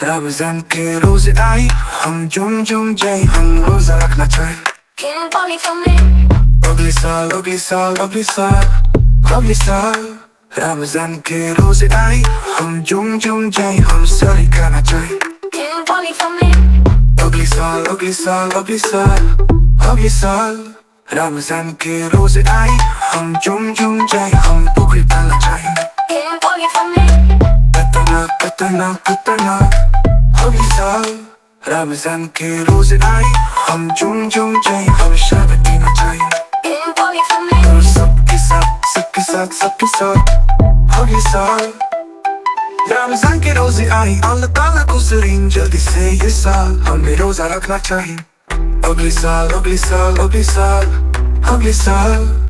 रमजान के रोजे आए, हम झूम झूम जाए, हम रोजा रखना चाहे। अगले साल अगले साल अगले साल अगले साल, रमजान के रोजे आए, हम झूम झूम जाए, हम सारी खाना चाहे। अगले साल अगले साल अगले साल अगले साल, रमजान के रोजे आए, हम झूम झूम जाए, हम बकरी पालना चाहे। खतरनाक खतरनाक खतरनाक अगले साल, रमजान के रोजे आए, हम झूम झूम जाए, हम शरबत पीना चाहिए। और सबके साथ सबके साथ अगले साल, रमजान के रोजे आए, अल्लाह ताला को सलीम, जल्दी से ये साल हमें रोजा रखना चाहिए। अगले साल अगले साल अगले साल अगले साल,